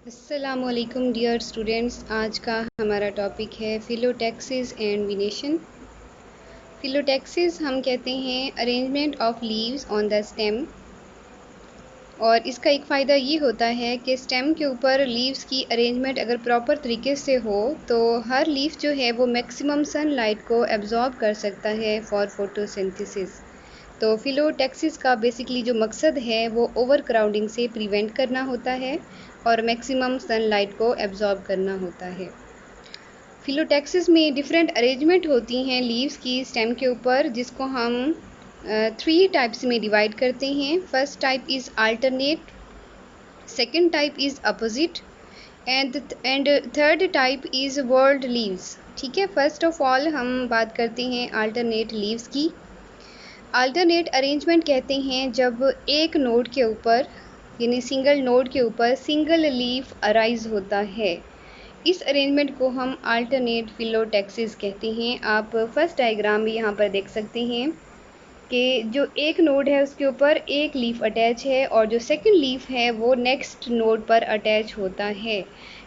अस्सलामुअलैकुम dear students. आज का हमारा टॉपिक है फिलोटैक्सिस एंड विनेशन। फिलोटैक्सिस हम कहते हैं arrangement of leaves on the stem, और इसका एक फ़ायदा ये होता है कि स्टेम के ऊपर लीव्स की अरेंजमेंट अगर प्रॉपर तरीके से हो तो हर लीफ जो है वो मैक्सिमम सनलाइट को एब्जॉर्ब कर सकता है फॉर फोटोसिंथेसिस। तो फिलोटैक्सिस का बेसिकली जो मकसद है वो ओवर क्राउडिंग से प्रिवेंट करना होता है और मैक्सिमम सनलाइट को एब्जॉर्ब करना होता है। फिलोटैक्सिस में डिफरेंट अरेंजमेंट होती हैं लीव्स की स्टेम के ऊपर, जिसको हम 3 टाइप्स में डिवाइड करते हैं। First type is alternate, second type is opposite and third type is world leaves. ठीक है, फर्स्ट ऑफ ऑल हम बात करते हैं अल्टरनेट लीव्स की। अल्टरनेट अरेंजमेंट कहते हैं जब एक नोड के ऊपर यानी सिंगल नोड के ऊपर सिंगल लीफ अराइज होता है, इस अरेंजमेंट को हम अल्टरनेट फिलोटैक्सिस कहते हैं। आप फर्स्ट डायग्राम भी यहाँ पर देख सकते हैं कि जो एक नोड है उसके ऊपर एक लीफ अटैच है और जो सेकंड लीफ है वो नेक्स्ट नोड पर अटैच होता है।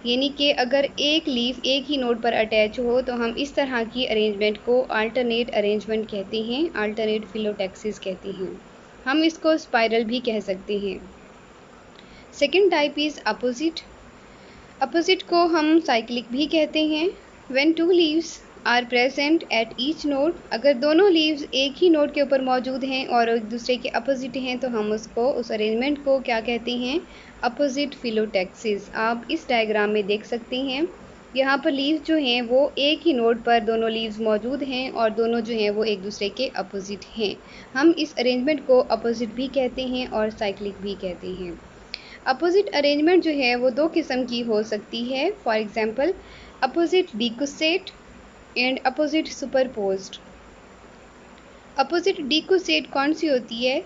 यानी कि अगर एक लीफ एक ही नोड पर अटैच हो तो हम इस तरह की अरेंजमेंट को अल्टरनेट अरेंजमेंट कहते हैं, अल्टरनेट फिलोटैक्सिस कहते हैं। हम इसको स्पाइरल भी कह सकते हैं। Second type is opposite. Opposite को हम साइक्लिक भी कहते हैं। When two leaves are present at each node, अगर दोनों लीव्स एक ही नोड के ऊपर मौजूद हैं और एक दूसरे के अपोजिट हैं तो हम उस अरेंजमेंट को क्या कहते हैं? अपोजिट फिलोटैक्सिस। आप इस डायग्राम में देख सकते हैं, यहाँ पर लीव्स जो हैं वो एक ही नोड पर दोनों लीव्स मौजूद हैं और दोनों जो हैं वो एक दूसरे के अपोजिट हैं। हम इस अरेंजमेंट को अपोजिट भी कहते हैं और साइक्लिक भी कहते हैं। अपोजिट अरेंजमेंट जो है वो 2 किस्म की हो सकती है। For example, opposite decussate and opposite superposed. Opposite decussate कौन सी होती है?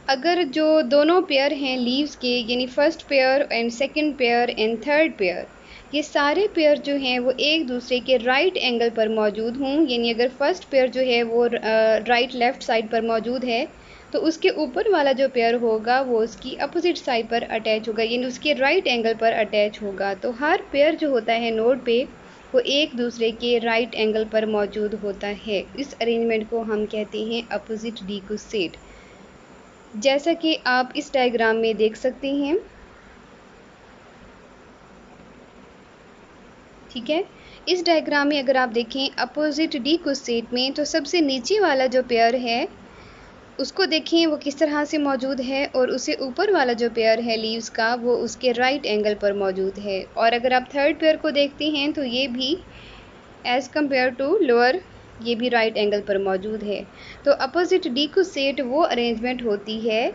अगर जो दोनों पेयर हैं लीव्स के, यानी first pair and second pair and third pair, ये सारे पेयर जो हैं वो एक दूसरे के राइट एंगल पर मौजूद हों, यानी अगर फर्स्ट पेयर जो है वो राइट लेफ़्ट साइड पर मौजूद है तो उसके ऊपर वाला जो पेयर होगा वो उसकी अपोजिट साइड पर अटैच होगा, यानी उसके राइट एंगल पर अटैच होगा। तो हर पेयर जो होता है नोड पे वो एक दूसरे के राइट एंगल पर मौजूद होता है। इस अरेंजमेंट को हम कहते हैं अपोजिट डिक्यूसेट, जैसा कि आप इस डायग्राम में देख सकते हैं। ठीक है, इस डायग्राम में अगर आप देखें अपोजिट डिक्यूसेट में तो सबसे नीचे वाला जो पेयर है उसको देखें वो किस तरह से मौजूद है, और उसे ऊपर वाला जो पेयर है लीव्स का वो उसके राइट एंगल पर मौजूद है। और अगर आप थर्ड पेयर को देखते हैं तो ये भी एज़ कम्पेयर टू लोअर ये भी राइट एंगल पर मौजूद है। तो अपोजिट डिक्यूसेट वो अरेंजमेंट होती है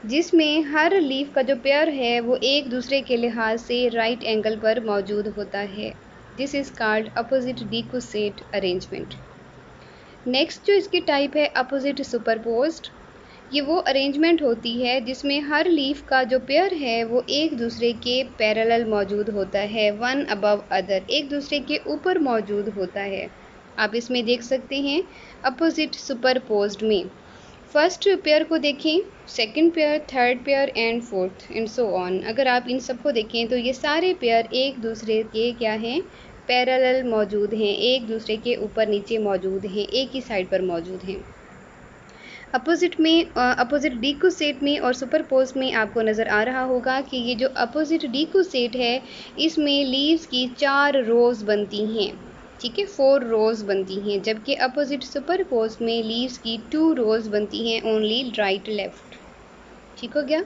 जिसमें हर लीफ का जो पेयर है वो एक दूसरे के लिहाज से राइट एंगल पर मौजूद होता है। This is called opposite decussate arrangement. Next जो इसकी टाइप है अपोजिट सुपरपोज्ड। ये वो अरेंजमेंट होती है जिसमें हर लीफ का जो पेयर है वो एक दूसरे के पैरेलल मौजूद होता है, वन अबव अदर, एक दूसरे के ऊपर मौजूद होता है। आप इसमें देख सकते हैं अपोजिट सुपरपोज्ड में फर्स्ट पेयर को देखें, second pair, third pair and fourth and so on. अगर आप इन सबको देखें तो ये सारे पेयर एक दूसरे के क्या हैं? पैरेलल मौजूद हैं, एक दूसरे के ऊपर नीचे मौजूद हैं, एक ही साइड पर मौजूद हैं। अपोजिट में अपोजिट डिक्यूसेट में और सुपरपोज में आपको नज़र आ रहा होगा कि ये जो अपोजिट डिक्यूसेट है इसमें लीव्स की 4 रोज़ बनती हैं। ठीक है, 4 रोज़ बनती हैं, जबकि अपोजिट सुपरपोज में लीव्स की 2 रोज़ बनती हैं, ओनली राइट लेफ्ट। ठीक हो गया।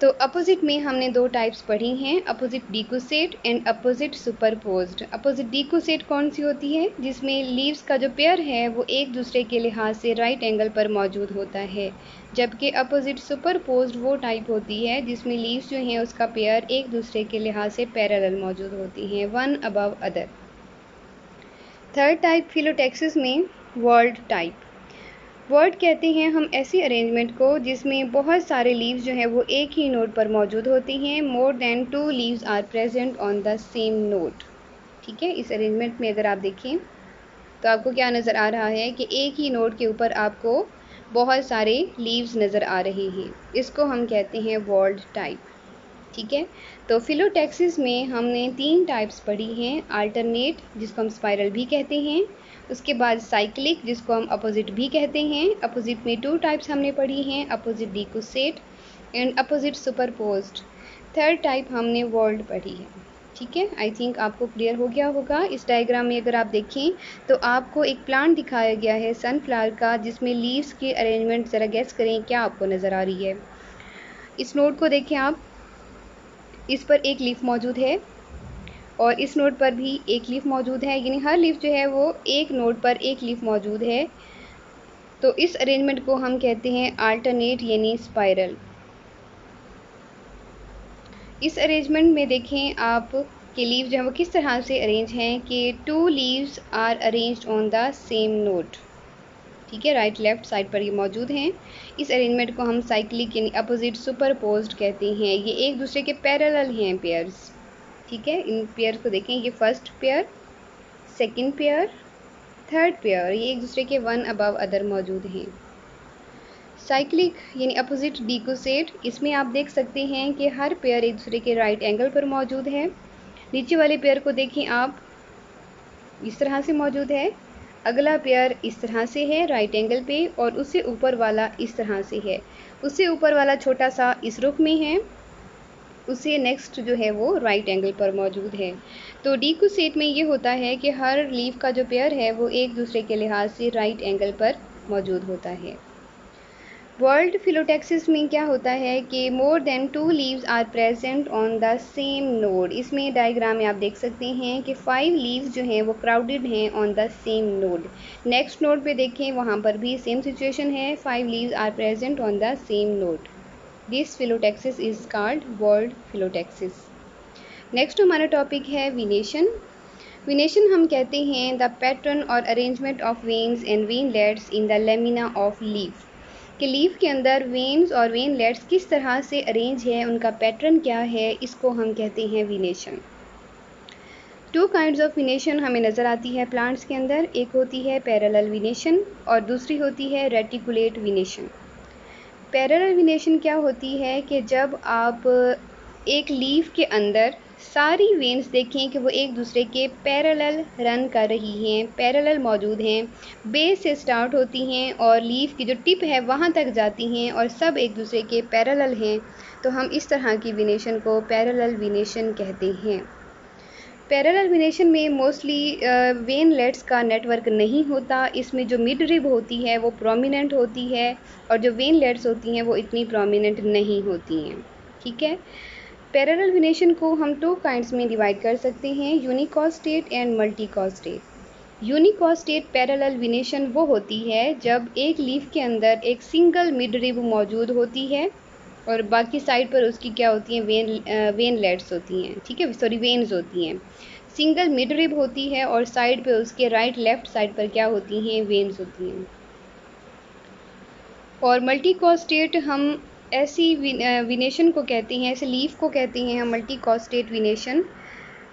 तो अपोजिट में हमने 2 टाइप्स पढ़ी हैं, opposite decussate and opposite superposed. Opposite decussate कौन सी होती है? जिसमें लीव्स का जो पेयर है वो एक दूसरे के लिहाज से राइट एंगल पर मौजूद होता है, जबकि अपोजिट सुपरपोज्ड वो टाइप होती है जिसमें लीव्स जो हैं उसका पेयर एक दूसरे के लिहाज से पैरेलल मौजूद होती हैं, one above other. Third type phyllotaxis में वर्ल्ड टाइप। वर्ड कहते हैं हम ऐसी अरेंजमेंट को जिसमें बहुत सारे लीव्स जो हैं वो एक ही नोट पर मौजूद होती हैं, more than 2 leaves are present on the same node. ठीक है, इस अरेंजमेंट में अगर आप देखें तो आपको क्या नज़र आ रहा है कि एक ही नोट के ऊपर आपको बहुत सारे लीव्स नज़र आ रहे हैं। इसको हम कहते हैं वर्ल्ड टाइप। ठीक है। तो फिलोटैक्सिस में हमने 3 टाइप्स पढ़ी हैं। अल्टरनेट, जिसको हम स्पाइरल भी कहते हैं, उसके बाद साइक्लिक, जिसको हम अपोजिट भी कहते हैं। अपोजिट में 2 टाइप्स हमने पढ़ी हैं, opposite decussate and opposite superposed. Third type हमने वर्ल्ड पढ़ी है। ठीक है, आई थिंक आपको क्लियर हो गया होगा। इस डायग्राम में अगर आप देखें तो आपको एक प्लांट दिखाया गया है सनफ्लावर का, जिसमें लीव्स की अरेंजमेंट ज़रा गेस करें क्या आपको नज़र आ रही है। इस नोट को देखें आप, इस पर एक लीफ मौजूद है और इस नोट पर भी एक लीफ मौजूद है, यानी हर लीफ जो है वो एक नोट पर एक लीफ मौजूद है। तो इस अरेंजमेंट को हम कहते हैं अल्टरनेट यानी स्पाइरल। इस अरेंजमेंट में देखें आप कि लीव जो है वो किस तरह से अरेंज हैं कि 2 leaves are arranged on the same node. ठीक है, राइट लेफ्ट साइड पर ये मौजूद हैं। इस अरेंजमेंट को हम साइक्लिक यानी अपोजिट सुपरपोज्ड कहते हैं। ये एक दूसरे के पैरेलल हैं पेयर्स। ठीक है, इन पेयर को देखें, ये first pair, second pair, third pair, ये एक दूसरे के वन अबव अदर मौजूद हैं। साइक्लिक यानी अपोजिट डिक्यूसेट, इसमें आप देख सकते हैं कि हर पेयर एक दूसरे के राइट एंगल पर मौजूद है। नीचे वाले पेयर को देखें आप, इस तरह से मौजूद है। अगला पेयर इस तरह से है राइट एंगल पे, और उससे ऊपर वाला इस तरह से है। उससे ऊपर वाला छोटा सा इस रुख में है, उससे नेक्स्ट जो है वो राइट एंगल पर मौजूद है। तो डिक्यूसेट में ये होता है कि हर लीफ का जो पेयर है वो एक दूसरे के लिहाज से राइट एंगल पर मौजूद होता है। वर्ल्ड फिलोटैक्सिस में क्या होता है कि more than 2 leaves are present on the same node. इसमें डायग्राम में आप देख सकते हैं कि 5 लीव्स जो हैं वो क्राउडेड हैं on the same node. Next node पे देखें, वहाँ पर भी सेम सिचुएशन है, 5 leaves are present on the same node. This phyllotaxis is called whorled phyllotaxis. Next हमारा टॉपिक है विनेशन। विनेशन हम कहते हैं द पैटर्न और arrangement of veins and veinlets in the lamina of leaf. कि leaf के अंदर वेन्स और वेनलेट्स किस तरह से अरेंज है, उनका पैटर्न क्या है, इसको हम कहते हैं विनेशन। 2 काइंड्स ऑफ विनेशन हमें नज़र आती है प्लांट्स के अंदर। एक होती है पैरेलल विनेशन और दूसरी होती है रेटिकुलेट विनेशन। पैरेलल विनेशन क्या होती है कि जब आप एक लीफ के अंदर सारी वेन्स देखें कि वो एक दूसरे के पैरेलल रन कर रही हैं, पैरेलल मौजूद हैं, बेस से स्टार्ट होती हैं और लीफ की जो टिप है वहाँ तक जाती हैं और सब एक दूसरे के पैरेलल हैं, तो हम इस तरह की विनेशन को पैरेलल विनेशन कहते हैं। पैरेलल विनेशन में मोस्टली वेनलेट्स का नेटवर्क नहीं होता। इसमें जो मिड रिब होती है वो प्रोमिनेंट होती है और जो वेनलेट्स होती हैं वो इतनी प्रोमिनेंट नहीं होती हैं। ठीक है, पैरेलल विनेशन को हम 2 काइंड्स में डिवाइड कर सकते हैं, यूनिकॉस्टेट एंड मल्टीकॉस्टेट। यूनिकॉस्टेट पैरेलल विनेशन वो होती है जब एक लीफ के अंदर एक सिंगल मिड रिब मौजूद होती है और बाकी साइड पर उसकी क्या होती हैं, वेनलेट्स होती हैं। ठीक है, सॉरी, वेन्स होती हैं। सिंगल मिड रिब होती है और साइड पे उसके राइट लेफ्ट साइड पर क्या होती हैं, वेन्स होती हैं। और मल्टीकॉस्टेट हम ऐसी विनेशन को कहते हैं, ऐसे लीफ को कहते हैं हम मल्टीकॉस्टेट विनेशन।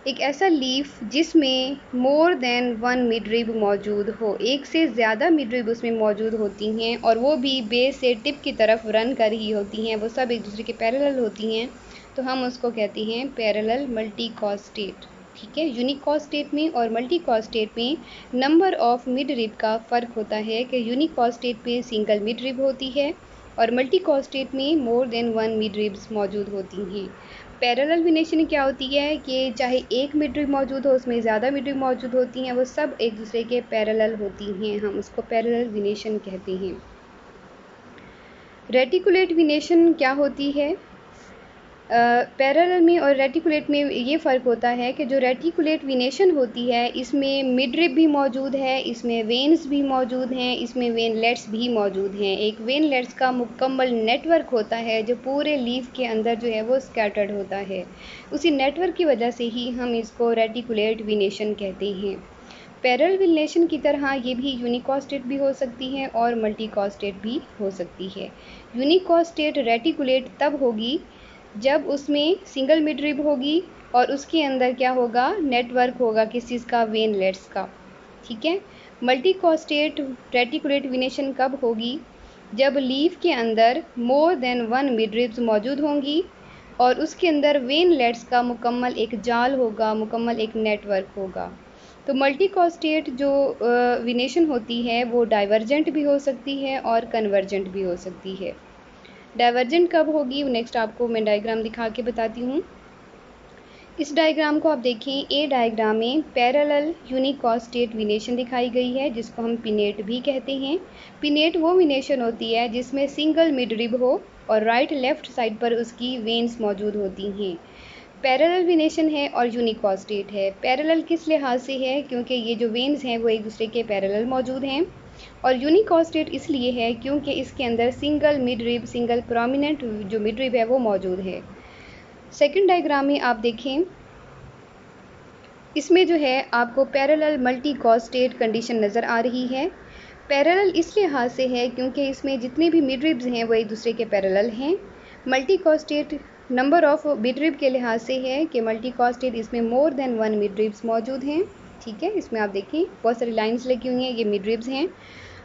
एक ऐसा लीफ जिसमें मोर देन 1 मिडरिब मौजूद हो, एक से ज़्यादा मिडरिब उसमें मौजूद होती हैं और वो भी बेस से टिप की तरफ रन कर रही होती हैं, वो सब एक दूसरे के पैरेलल होती हैं, तो हम उसको कहते हैं पैरेलल मल्टीकॉस्टेट। ठीक है, यूनिकॉस्टेट में और मल्टीकॉस्टेट में नंबर ऑफ मिडरिब का फ़र्क होता है कि यूनिकॉस्टेट में सिंगल मिडरिब होती है और मल्टीकॉस्टेट में मोर देन 1 मिडरिब्स मौजूद होती हैं। पैरेलल विनेशन क्या होती है कि चाहे एक मिडरिब मौजूद हो, उसमें ज़्यादा मिडरिब मौजूद होती हैं, वो सब एक दूसरे के पैरेलल होती हैं, हम उसको पैरेलल विनेशन कहते हैं। रेटिकुलेट विनेशन क्या होती है? पैरेलल में और रेटिकुलेट में ये फ़र्क होता है कि जो रेटिकुलेट विनेशन होती है इसमें मिडरिब भी मौजूद है, इसमें वेन्स भी मौजूद हैं, इसमें वेनलेट्स भी मौजूद हैं। एक वेनलेट्स का मुकम्मल नेटवर्क होता है जो पूरे लीफ के अंदर जो है वो स्कैटर्ड होता है। उसी नेटवर्क की वजह से ही हम इसको रेटिकुलेट विनेशन कहते हैं। पैरेलल विनेशन की तरह ये भी यूनिकॉस्टेट भी हो सकती है और मल्टीकॉस्टेट भी हो सकती है। यूनिकॉस्टेट रेटिकुलेट तब होगी जब उसमें सिंगल मिडरिब होगी और उसके अंदर क्या होगा, नेटवर्क होगा किस चीज़ का, वेनलेट्स का। ठीक है, मल्टीकॉस्टेट रेटिकुलेट विनेशन कब होगी, जब लीफ के अंदर मोर देन 1 मिडरिब्स मौजूद होंगी और उसके अंदर वेनलेट्स का मुकम्मल एक जाल होगा, मुकम्मल एक नेटवर्क होगा। तो मल्टीकॉस्टेट जो विनेशन होती है वो डाइवर्जेंट भी हो सकती है और कन्वर्जेंट भी हो सकती है। डाइवर्जेंट कब होगी, नेक्स्ट आपको मैं डायग्राम दिखा के बताती हूँ। इस डायग्राम को आप देखें, ए डायग्राम में पैरेलल यूनिकॉस्टेट विनेशन दिखाई गई है, जिसको हम पिनेट भी कहते हैं। पिनेट वो विनेशन होती है जिसमें सिंगल मिडरिब हो और राइट लेफ्ट साइड पर उसकी वेन्स मौजूद होती हैं। पैरेलल विनेशन है और यूनिकॉस्टेट है। पैरेलल किस लिहाज से है, क्योंकि ये जो वेन्स हैं वो एक दूसरे के पैरेलल मौजूद हैं। और यूनिकॉस्टेट इसलिए है क्योंकि इसके अंदर सिंगल मिडरिब, सिंगल प्रोमिनेंट जो मिडरिब है वो मौजूद है। सेकंड डायग्राम में आप देखें, इसमें जो है आपको पैरेलल मल्टीकॉस्टेट कंडीशन नज़र आ रही है। पैरेलल इस लिहाज से है क्योंकि इसमें जितने भी मिडरिब्स हैं वो एक दूसरे के पैरेलल हैं। मल्टीकॉस्टेट नंबर ऑफ मिडरिब के लिहाज से है कि मल्टीकॉस्टेट इसमें मोर देन 1 मिडरिब्स मौजूद हैं। ठीक है, इसमें आप देखिए बहुत सारी लाइंस लगी हुई हैं, ये मिडरिब्स हैं।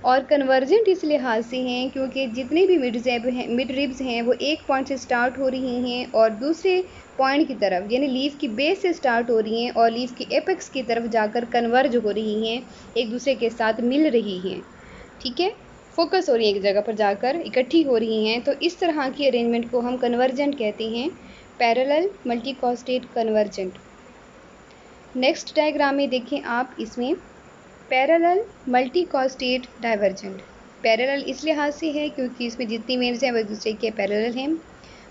और कन्वर्जेंट इस लिहाज से हैं क्योंकि जितने भी मिडरिब्स हैं वो एक पॉइंट से स्टार्ट हो रही हैं और दूसरे पॉइंट की तरफ यानी लीफ की बेस से स्टार्ट हो रही हैं और लीफ की एपेक्स की तरफ जाकर कन्वर्ज हो रही हैं, एक दूसरे के साथ मिल रही हैं। ठीक है, फोकस हो रही है एक जगह पर जाकर इकट्ठी हो रही हैं, तो इस तरह की अरेंजमेंट को हम कन्वर्जेंट कहते हैं। Parallel multicostate convergent. Next diagram में देखें आप, इसमें पैरेलल मल्टीकॉस्टेट डाइवर्जेंट। पैरेलल इस लिहाज से है क्योंकि इसमें जितनी वेव्स हैं वो एक दूसरे के पैरेलल हैं।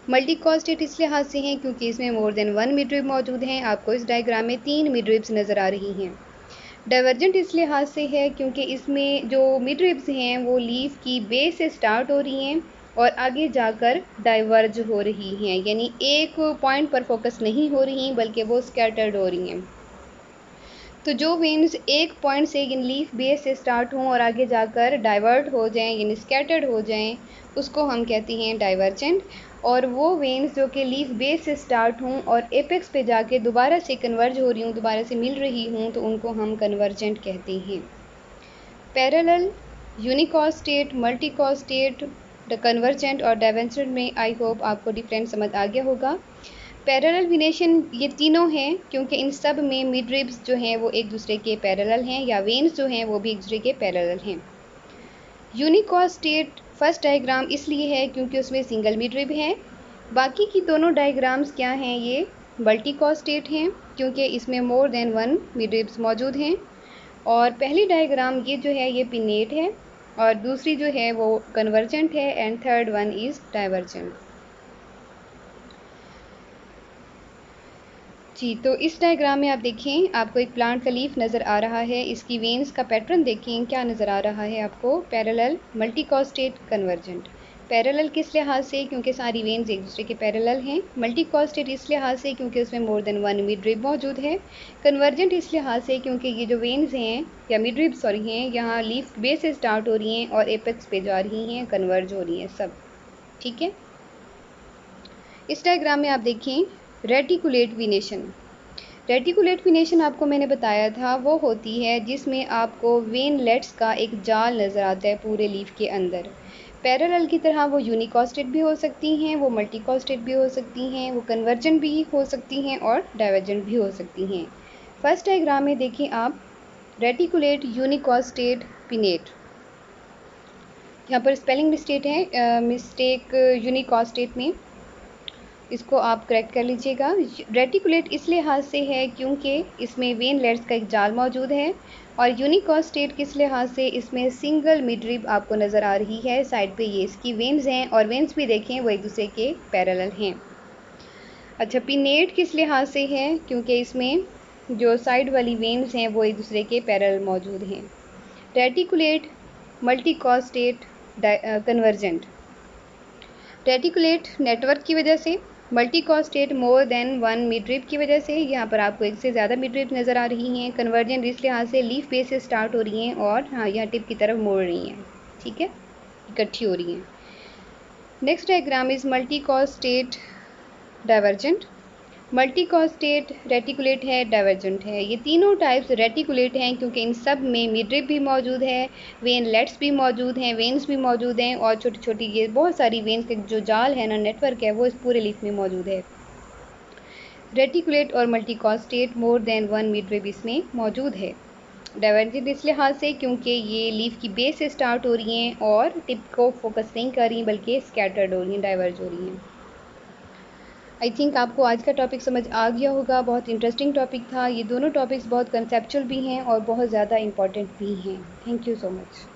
मल्टीकॉस्टेट इस लिहाज से है क्योंकि इसमें मोर देन 1 मिडरिब मौजूद हैं। आपको इस डायग्राम में 3 मिडरिब्स नज़र आ रही हैं। डाइवर्जेंट इस लिहाज से है क्योंकि इसमें जो मिडरिब्स हैं वो लीफ की बेस से स्टार्ट हो रही हैं और आगे जाकर डाइवर्ज हो रही हैं, यानी एक पॉइंट पर फोकस नहीं हो रही बल्कि वो स्कैटर्ड हो रही हैं। तो जो वेन्स एक पॉइंट से यानी लीफ बेस से स्टार्ट हों और आगे जाकर डाइवर्ट हो जाएं यानी स्कैटर्ड हो जाएं, उसको हम कहते हैं डाइवर्जेंट। और वो वेन्स जो कि लीफ बेस से स्टार्ट हों और एपेक्स पे जाके दोबारा से कन्वर्ज हो रही हूँ, दोबारा से मिल रही हूँ, तो उनको हम कन्वर्जेंट कहते हैं। पैरेलल, यूनिकॉस्टेट, मल्टीकॉस्टेट, कन्वर्जेंट और डाइवर्जेंट में आई होप आपको डिफरेंस समझ आ गया होगा। पैरेलल विनेशन ये तीनों हैं क्योंकि इन सब में मिडरिब्स जो हैं वो एक दूसरे के पैरेलल हैं या वेन्स जो हैं वो भी एक दूसरे के पैरेलल हैं। यूनिकॉस्टेट फर्स्ट डायग्राम इसलिए है क्योंकि उसमें सिंगल मिडरिब है। बाकी की दोनों डायग्राम्स क्या हैं, ये मल्टीकॉस्टेट हैं क्योंकि इसमें मोर देन 1 मिडरिब्स मौजूद हैं। और पहली डायग्राम ये जो है ये पिनेट है और दूसरी जो है वो कन्वर्जेंट है and third one is divergent. जी, तो इस डायग्राम में आप देखें, आपको एक प्लांट का लीफ नज़र आ रहा है। इसकी वेन्स का पैटर्न देखें क्या नज़र आ रहा है आपको, पैरेलल, मल्टीकॉस्टेट, कन्वर्जेंट। पैरेलल किस लिहाज से, क्योंकि सारी वेन्स एक दूसरे के पैरेलल हैं। मल्टीकॉस्टेट इस लिहाज से क्योंकि उसमें मोर देन 1 मिडरिब मौजूद है। कन्वर्जेंट इस लिहाज से क्योंकि ये जो वेन्स हैं या मिडरिब सॉरी हैं, यहाँ लीफ बेस से स्टार्ट हो रही हैं और एपेक्स पे जा रही हैं, कन्वर्ज हो रही हैं सब। ठीक है, इस डायग्राम में आप देखें रेटिकुलेट विनेशन। रेटिकुलेट विनेशन आपको मैंने बताया था वो होती है जिसमें आपको वेनलेट्स का एक जाल नज़र आता है पूरे लीफ के अंदर। पैरेलल की तरह वो यूनिकॉस्टेट भी हो सकती हैं, वो मल्टीकॉस्टेट भी हो सकती हैं, वो कन्वर्जेंट भी हो सकती हैं और डाइवर्जेंट भी हो सकती हैं। फर्स्ट डायग्राम में देखें आप, रेटिकुलेट, यूनिकॉस्टेट, पिनेट। यहाँ पर स्पेलिंग मिस्टेक है, मिस्टेक यूनिकॉस्टेट में, इसको आप करेक्ट कर लीजिएगा। रेटिकुलेट इस लिहाज से है क्योंकि इसमें वेनलेट्स का एक जाल मौजूद है। और यूनिकॉस्टेट किस लिहाज से, इसमें सिंगल मिडरिब आपको नज़र आ रही है साइड पे, ये इसकी वेन्स हैं और वेन्स भी देखें वो एक दूसरे के पैरेलल हैं। अच्छा, पिनेट किस लिहाज से है क्योंकि इसमें जो साइड वाली वेन्स हैं वो एक दूसरे के पैरेलल मौजूद हैं। Reticulate, multicostate, convergent. Reticulate network की वजह से, मल्टीकॉस्टेट मोर देन 1 मिडरिब की वजह से, यहाँ पर आपको एक से ज़्यादा मिडरिब नज़र आ रही हैं। कन्वर्जेंट इस लिहाज से लीफ बेस से स्टार्ट हो रही हैं और हाँ यहाँ टिप की तरफ मोड़ रही हैं। ठीक है, इकट्ठी हो रही हैं। Next diagram is multicostate divergent. Multicostate, reticulate है, डाइवर्जेंट है। ये तीनों टाइप्स रेटिकुलेट हैं क्योंकि इन सब में मिडरिप भी मौजूद है, वेनलेट्स भी मौजूद हैं, वेन्स भी मौजूद हैं और छोटी छोटी ये बहुत सारी वेन्स के जो जाल है ना, नेटवर्क है, वो इस पूरे लीफ में मौजूद है। रेटिकुलेट और मल्टीकॉस्टेट मोर देन वन मिडरिप इसमें मौजूद है। डाइवर्जेंट इस लिहाज से क्योंकि ये लीफ की बेस से स्टार्ट हो रही हैं और टिप को फोकस नहीं कर रही बल्कि स्कैटर्ड हो रही हैं, डाइवर्ज हो रही हैं। आई थिंक आपको आज का टॉपिक समझ आ गया होगा। बहुत इंटरेस्टिंग टॉपिक था। ये दोनों टॉपिक्स बहुत कंसेप्चुअल भी हैं और बहुत ज़्यादा इंपॉर्टेंट भी हैं। Thank you so much.